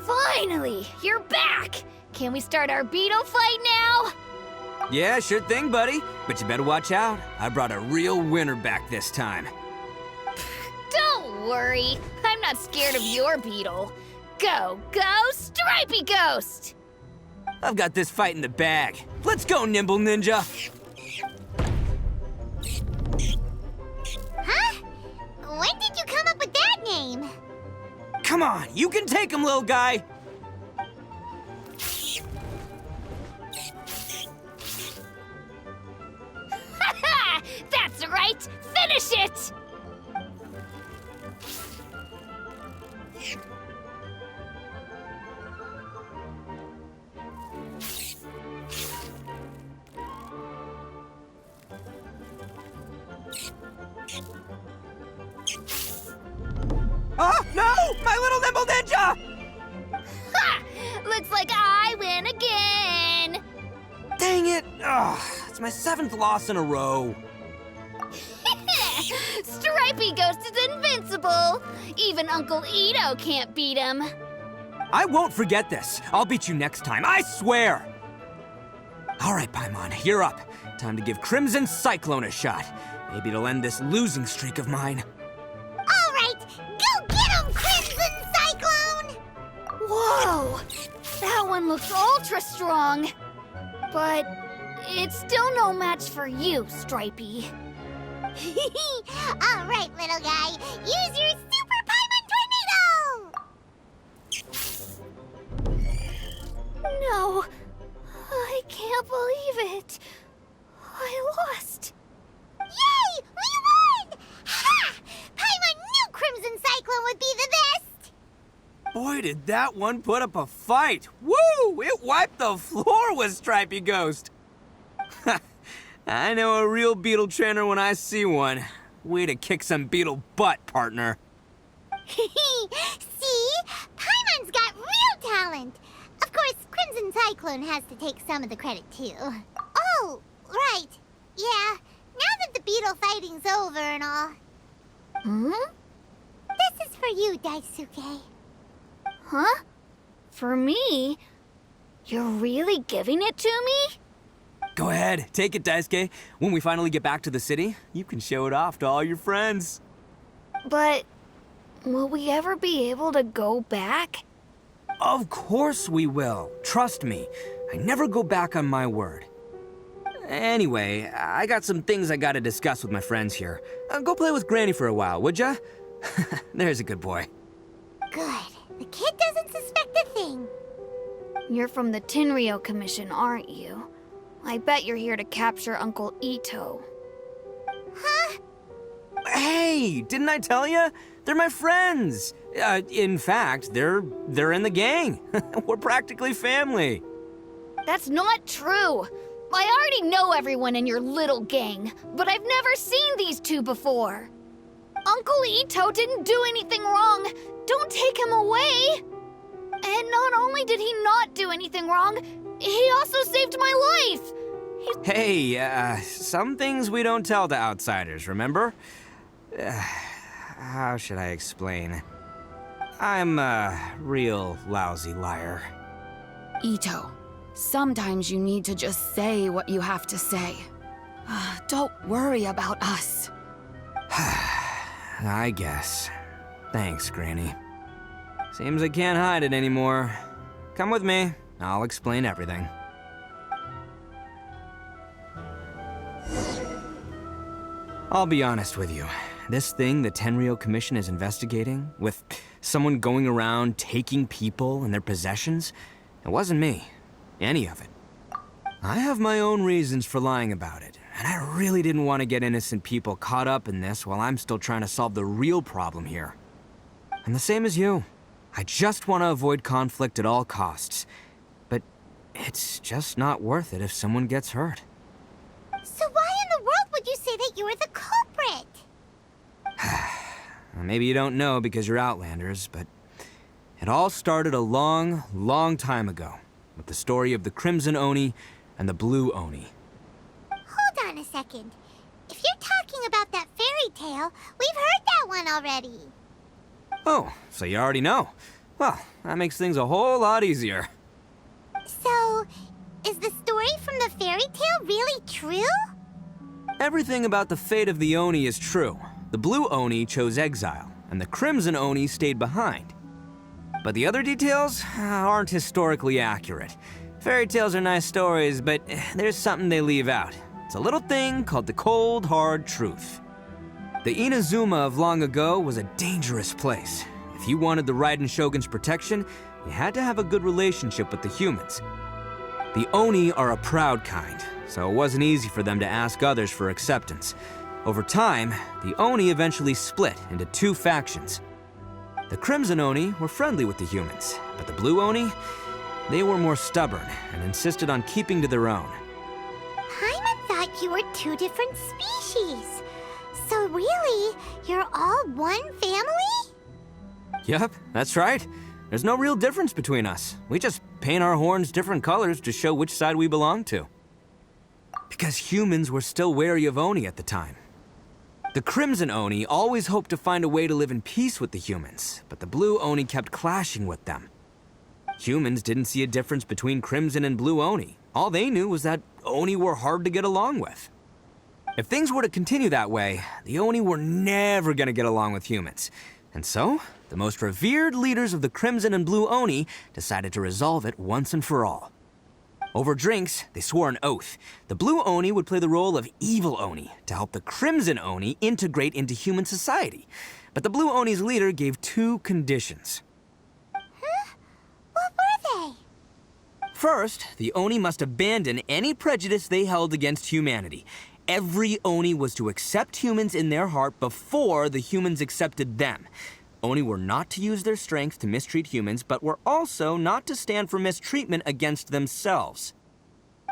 Finally! You're back! Can we start our beetle fight now? Yeah, sure thing, buddy. But you better watch out. I brought a real winner back this time. Don't worry. I'm not scared of your beetle. Go, go, Stripey Ghost! I've got this fight in the bag. Let's go, Nimble Ninja! Huh? When did you come up with that name? Come on, you can take him, little guy! Ha! That's right! Finish it! Oh, no! My little Nimble Ninja! Ha! Looks like I win again! Dang it! Ugh, it's my 7th loss in a row. Stripey Ghost is invincible! Even Uncle Ito can't beat him. I won't forget this. I'll beat you next time, I swear! All right, Paimon, you're up. Time to give Crimson Cyclone a shot. Maybe it'll end this losing streak of mine. All right, go get him, Crimson Cyclone! Whoa! That one looks ultra strong. But it's still no match for you, Stripey. All right, little guy, use your Super Paimon Tornado! No, I can't believe it. I lost. Yay! We won! Ha! Paimon knew Crimson Cyclone would be the best! Boy, did that one put up a fight. Woo! It wiped the floor with Stripey Ghost. I know a real beetle trainer when I see one. Way to kick some beetle butt, partner. See? Paimon's got real talent. Of course, Crimson Cyclone has to take some of the credit, too. Oh, right. Yeah, now that the beetle fighting's over and all. Hmm? This is for you, Daisuke. Huh? For me? You're really giving it to me? Go ahead, take it, Daisuke. When we finally get back to the city, you can show it off to all your friends. But will we ever be able to go back? Of course we will. Trust me. I never go back on my word. Anyway, I got some things I gotta discuss with my friends here. Go play with Granny for a while, would ya? There's a good boy. Good. The kid doesn't suspect a thing. You're from the Tenryo Commission, aren't you? I bet you're here to capture Uncle Ito. Huh? Hey, didn't I tell you? They're my friends. In fact, they're in the gang. We're practically family. That's not true. I already know everyone in your little gang, but I've never seen these two before. Uncle Ito didn't do anything wrong. Don't take him away. And not only did he not do anything wrong, he also saved my life. Hey, some things we don't tell to outsiders, remember? How should I explain? I'm a real lousy liar. Ito, sometimes you need to just say what you have to say. Don't worry about us. I guess. Thanks, Granny. Seems I can't hide it anymore. Come with me. I'll explain everything. I'll be honest with you. This thing the Tenryo Commission is investigating, with someone going around taking people and their possessions, it wasn't me. Any of it. I have my own reasons for lying about it, and I really didn't want to get innocent people caught up in this while I'm still trying to solve the real problem here. I'm the same as you. I just want to avoid conflict at all costs. But it's just not worth it if someone gets hurt. So why in the world would you say that you were the culprit? Maybe you don't know because you're Outlanders, but it all started a long, long time ago with the story of the Crimson Oni and the Blue Oni. Hold on a second. If you're talking about that fairy tale, we've heard that one already. Oh, so you already know. Well, that makes things a whole lot easier. So, is the story from the fairy tale really true? Everything about the fate of the Oni is true. The blue Oni chose exile, and the crimson Oni stayed behind. But the other details aren't historically accurate. Fairy tales are nice stories, but there's something they leave out. It's a little thing called the cold, hard truth. The Inazuma of long ago was a dangerous place. If you wanted the Raiden Shogun's protection, you had to have a good relationship with the humans. The Oni are a proud kind, so it wasn't easy for them to ask others for acceptance. Over time, the Oni eventually split into two factions. The Crimson Oni were friendly with the humans, but the Blue Oni, they were more stubborn and insisted on keeping to their own. Paimon thought you were two different species. So really, you're all one family? Yep, that's right. There's no real difference between us. We just paint our horns different colors to show which side we belong to. Because humans were still wary of Oni at the time. The Crimson Oni always hoped to find a way to live in peace with the humans, but the Blue Oni kept clashing with them. Humans didn't see a difference between Crimson and Blue Oni. All they knew was that Oni were hard to get along with. If things were to continue that way, the Oni were never gonna get along with humans. And so, the most revered leaders of the Crimson and Blue Oni decided to resolve it once and for all. Over drinks, they swore an oath. The Blue Oni would play the role of evil Oni to help the Crimson Oni integrate into human society. But the Blue Oni's leader gave two conditions. Huh? What were they? First, the Oni must abandon any prejudice they held against humanity. Every Oni was to accept humans in their heart before the humans accepted them. Oni were not to use their strength to mistreat humans, but were also not to stand for mistreatment against themselves.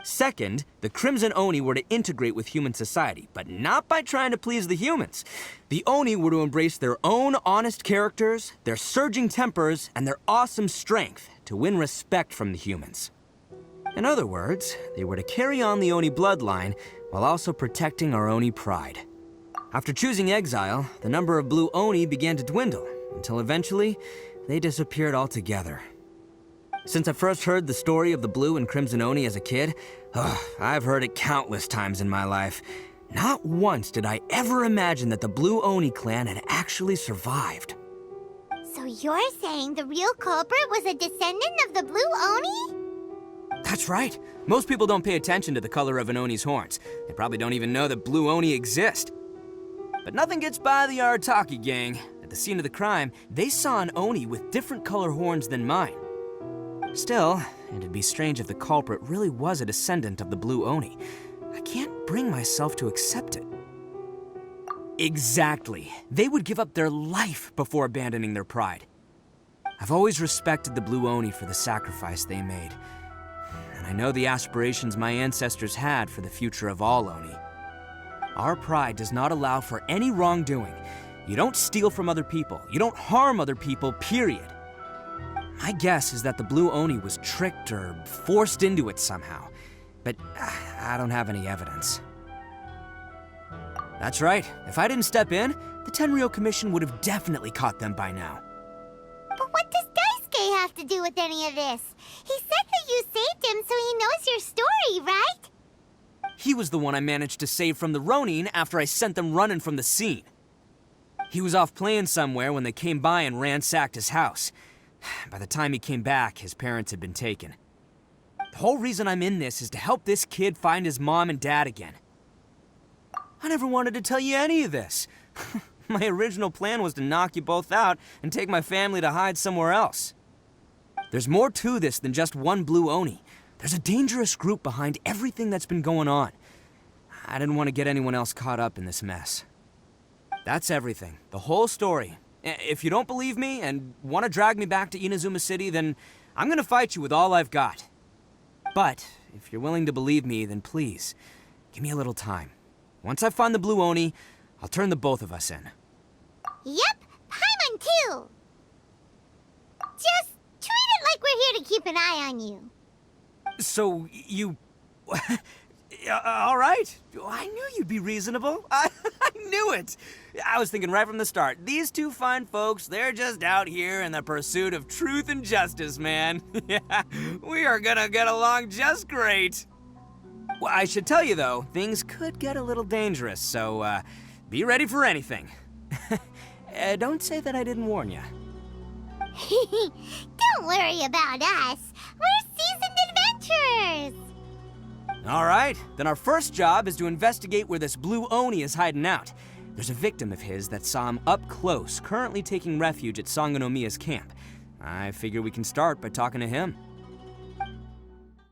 Second, the Crimson Oni were to integrate with human society, but not by trying to please the humans. The Oni were to embrace their own honest characters, their surging tempers, and their awesome strength to win respect from the humans. In other words, they were to carry on the Oni bloodline while also protecting our Oni pride. After choosing exile, the number of Blue Oni began to dwindle, until eventually, they disappeared altogether. Since I first heard the story of the Blue and Crimson Oni as a kid, I've heard it countless times in my life. Not once did I ever imagine that the Blue Oni clan had actually survived. So you're saying the real culprit was a descendant of the Blue Oni? That's right. Most people don't pay attention to the color of an Oni's horns. They probably don't even know that Blue Oni exist. But nothing gets by the Arataki gang. At the scene of the crime, they saw an Oni with different color horns than mine. Still, it'd be strange if the culprit really was a descendant of the Blue Oni. I can't bring myself to accept it. Exactly. They would give up their life before abandoning their pride. I've always respected the Blue Oni for the sacrifice they made. And I know the aspirations my ancestors had for the future of all Oni. Our pride does not allow for any wrongdoing. You don't steal from other people. You don't harm other people, period. My guess is that the Blue Oni was tricked or forced into it somehow. But I don't have any evidence. That's right. If I didn't step in, the Tenryou Commission would have definitely caught them by now. But what does Daisuke have to do with any of this? He said that you saved him so he knows your story, right? He was the one I managed to save from the Ronin after I sent them running from the scene. He was off playing somewhere when they came by and ransacked his house. By the time he came back, his parents had been taken. The whole reason I'm in this is to help this kid find his mom and dad again. I never wanted to tell you any of this. My original plan was to knock you both out and take my family to hide somewhere else. There's more to this than just one Blue Oni. There's a dangerous group behind everything that's been going on. I didn't want to get anyone else caught up in this mess. That's everything. The whole story. If you don't believe me and want to drag me back to Inazuma City, then I'm gonna fight you with all I've got. But if you're willing to believe me, then please, give me a little time. Once I find the Blue Oni, I'll turn the both of us in. Yep, Paimon too. Just treat it like we're here to keep an eye on you. So, you... all right. I knew you'd be reasonable. I knew it! I was thinking right from the start, these two fine folks, they're just out here in the pursuit of truth and justice, man. Yeah, we are gonna get along just great. Well, I should tell you though, things could get a little dangerous, so be ready for anything. Don't say that I didn't warn you. Don't worry about us. We're seasoned adventurers. All right, then our first job is to investigate where this blue Oni is hiding out. There's a victim of his that saw him up close, currently taking refuge at Sangonomiya's camp. I figure we can start by talking to him.